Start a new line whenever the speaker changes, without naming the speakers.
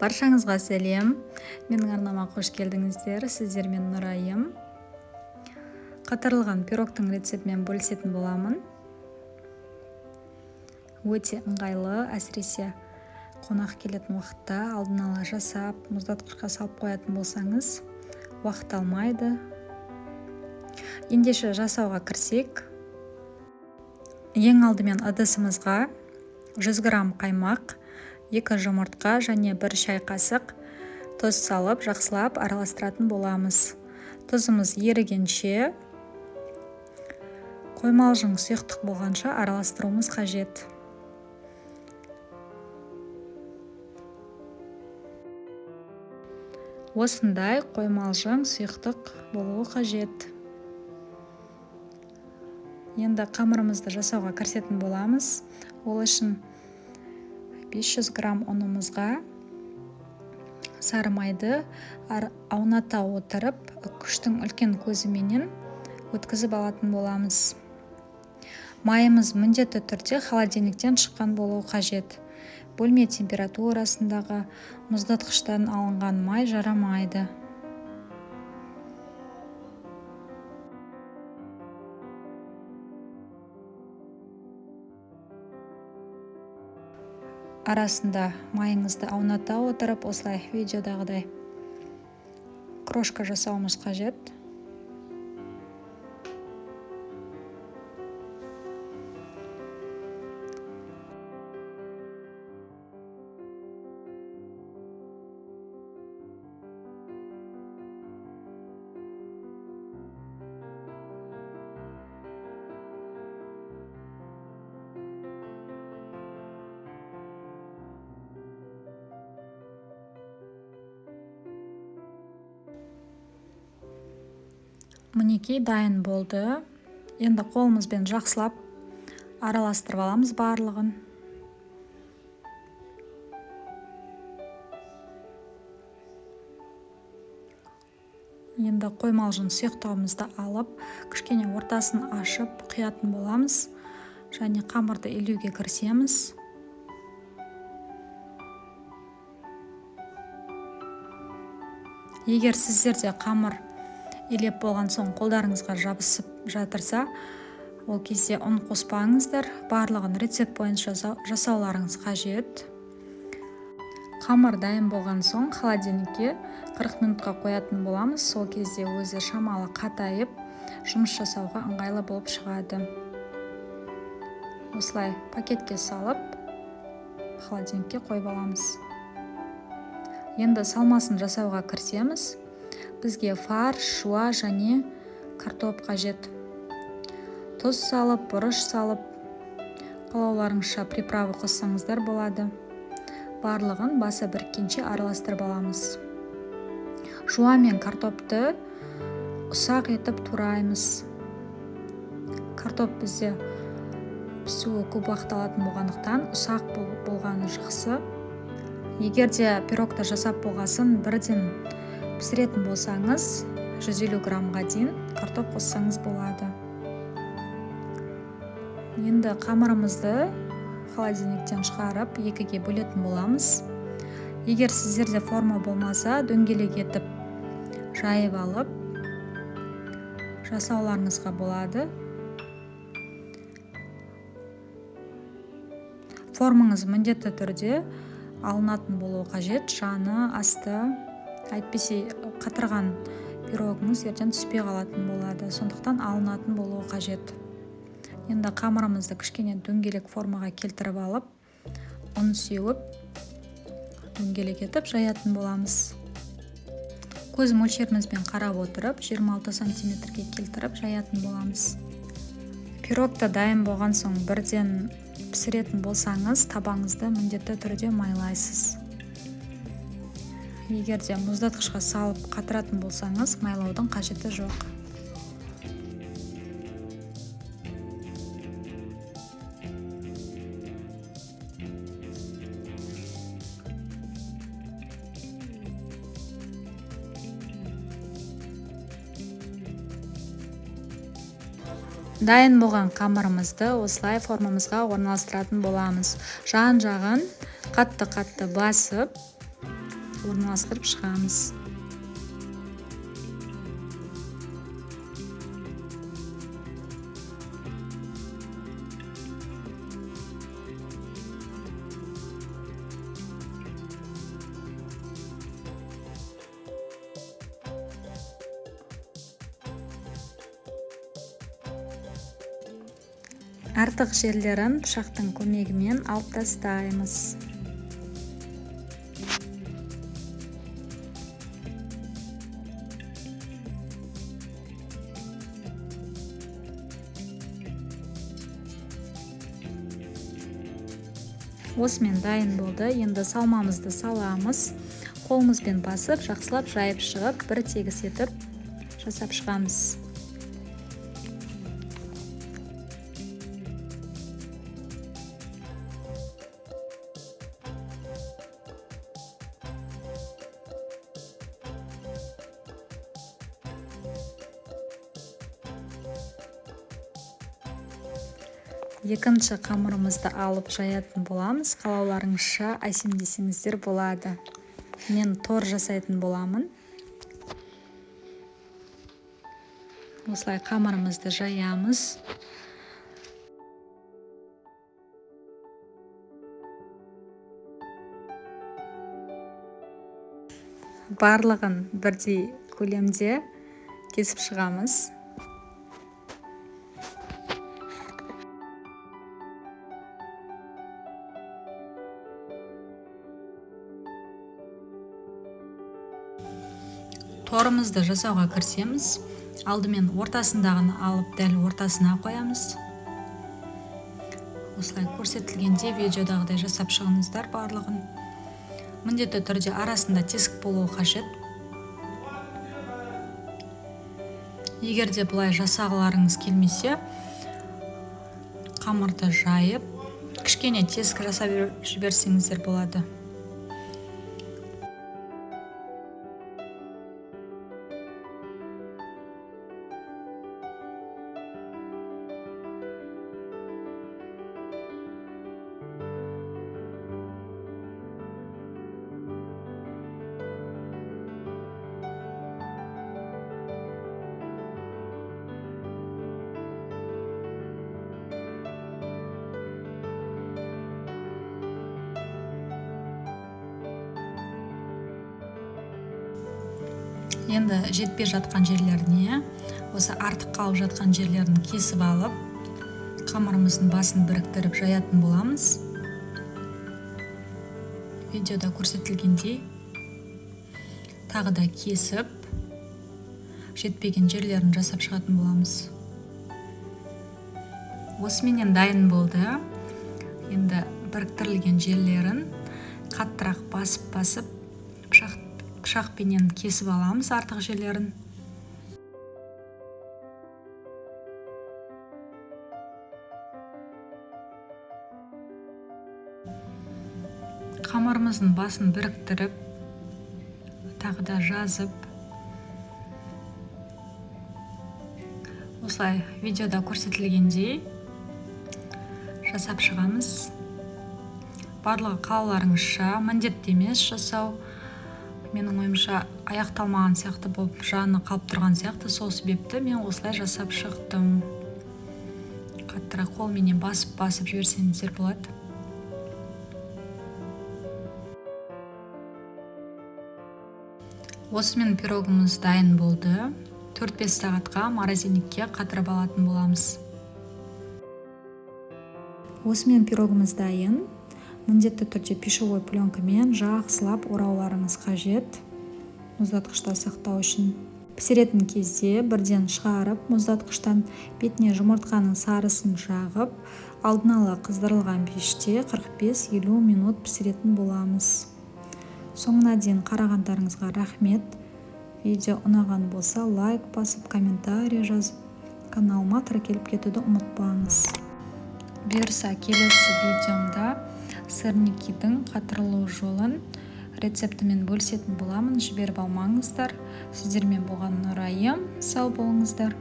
Баршаңызға сәлем. Менің арнама қош келдіңіздер. Сіздермен Нұрайым. Қатырылған пирогтың рецептімен бөлісетін боламын. Өте ыңғайлы, әсіресе қонақ келетін уақытта алдын ала жасап, мұздатқышқа салып қоятын болсаңыз, уақыт алмайды. Ендеше жасауға кірсек. Ең алдымен ыдысымызға 100 грамм қаймақ, 2 жұмыртқа және 1 шай қасық тұз салып, жақсылап араластыратын боламыз. Тұзымыз ерігенше, қоймалжың сұйықтық болғанша араластыруымыз қажет. Осындай қоймалжың сұйықтық болуы қажет. Енді қамырымызды жасауға кірісетін боламыз. Ол үшін 500 грамм ұнымызға сары майды ауната отырып, күштің үлкен көзіменен өткізіп алатын боламыз. Майымыз міндетті түрде холодильниктен шыққан болуы қажет. Бөлме температурасындағы мұздатқыштан алынған май жарамайды. Арасында майыңызды ауната отырып, осылай видеодағыдай крошка жасауымыз қажет. Мінекей дайын болды. Енді қолымызбен жақсылап араластырып аламыз барлығын. Енді қоймалжың сұйықтығымызды алып, кішкене ортасын ашып құятын боламыз. Және қамырды илеуге кірісеміз. Егер сіздерде қамыр илеп болған соң қолдарыңызға жабысып жатырса, ол кезде ұн қоспаңыздар. Барлығын рецепт бойынша жасауларыңыз қажет. Қамыр дайын болған соң холодильникке 40 минутқа қоятын боламыз. Сол кезде өзі шамалы қатайып, жұмыс жасауға ыңғайлы болып шығады. Осылай пакетке салып, холодильникке қойып аламыз. Енді салмасын жасауға кірісеміз. Бізге фарш, шуа және картоп қажет. Тұз салып, бұрыш салып, қалауларыңызша приправа қоссаңыздар болады. Барлығын баса біріккенше араластырып аламыз. Шуа мен картопты ұсақ етіп тураймыз. Картоп бізде пісуі көп уақыт алатын болғандықтан ұсақ болғаны жақсы. Егер де пирогты жасап болғасын бірден пісіретін болсаңыз, 150 граммға дейін картоп қоссаңыз болады. Енді қамырымызды холодильниктен шығарып, екіге бөлетін боламыз. Егер сіздерде форма болмаса, дөңгелек етіп жайып алып, жасауларыңызға болады. Формаңыз міндетті түрде алынатын болуы қажет, жаны, асты. Әйтпесе қатырған пирогыңыз ертең түспей қалатын болады. Сондықтан алынатын болуы қажет. Енді қамырымызды кішкене дөңгелек формаға келтіріп алып, ұн сеуіп, дөңгелек етіп жаятын боламыз. Көз мөлшерімізбен қарап отырып, 26 сантиметрге келтіріп жаятын боламыз. Пирогта дайын болған соң бірден пісіретін болсаңыз, табаңызды міндетті түрде майлайсыз. Егер де мұздатқышқа салып қатыратын болсаңыз, майлаудың қажеті жоқ. Дайын болған қамырымызды осылай формамызға орналастыратын боламыз. Жан-жағын қатты басып, орналастырып шығамыз. Артық жерлерін пышақтың көмегімен алып тастаймыз. Осымен дайын болды. Енді салмамызды саламыз. Қолымызбен басып, жақсылап жайып шығып, бір тегіс етіп жасап шығамыз. Екінші қамырымызды алып жаятын боламыз. Қалауларыңызша әсемдесеңіздер болады. Мен тор жасайтын боламын. Осылай қамырымызды жаямыз. Барлығын бірдей көлемде кесіп шығамыз. Торымызды жасауға кірісеміз. Алдымен ортасындағыны алып дәл ортасына қоямыз. Осылай көрсетілгенде видеодағыдай жасап шығыңыздар барлығын. Міндетті түрде арасында тесік болуы қажет. Егер де бұлай жасағыларыңыз келмесе, қамырды жайып, кішкене тесік жасап жіберсеңіздер болады. Енді жетпей жатқан жерлеріне, осы артық қалып жатқан жерлерін кесіп алып, қамырымыздың басын біріктіріп жаятын боламыз. Видеода көрсетілгендей тағы да кесіп, жетпеген жерлерін жасап шығатын боламыз. Осыменен дайын болды. Енді біріктірілген жерлерін қаттырақ басып пышақпенен кесіп аламыз артық жерлерін. Қамырымыздың басын біріктіріп, тағы да жазып, осылай видеода көрсетілгендей жасап шығамыз. Барлығы қалауларыңызша, міндетті емес жасау. Менің ойымша аяқталмаған сияқты болып, жаны қалып тұрған сияқты, сол себепті мен осылай жасап шықтым. Қаттырақ қолменен басып жіберсеңіздер болады. Осымен пирогымыз дайын болды. 4-5 сағатқа морозильникке қатырып алатын боламыз. Осымен пирогымыз дайын. Міндетті түрде пищевой пленкамен жақсылап орауларыңыз қажет, мұздатқышта сақтау үшін. Пісіретін кезде бірден шығарып, мұздатқыштан бетіне жұмыртқаның сарысын жағып, алдын ала қыздырылған пеште 45-50 минут пісіретін боламыз. Соңына дейін қарағандарыңызға рахмет. Видео ұнаған болса, лайк басып, комментарий жазып, каналыма тіркеліп кетуді ұмытпаңыз. Бұйырса, келесі видеомда сырникидің қатырылу жолын рецептімен бөлісетін боламын. Жіберіп алмаңыздар. Сіздермен болған орайым. Сау болыңыздар.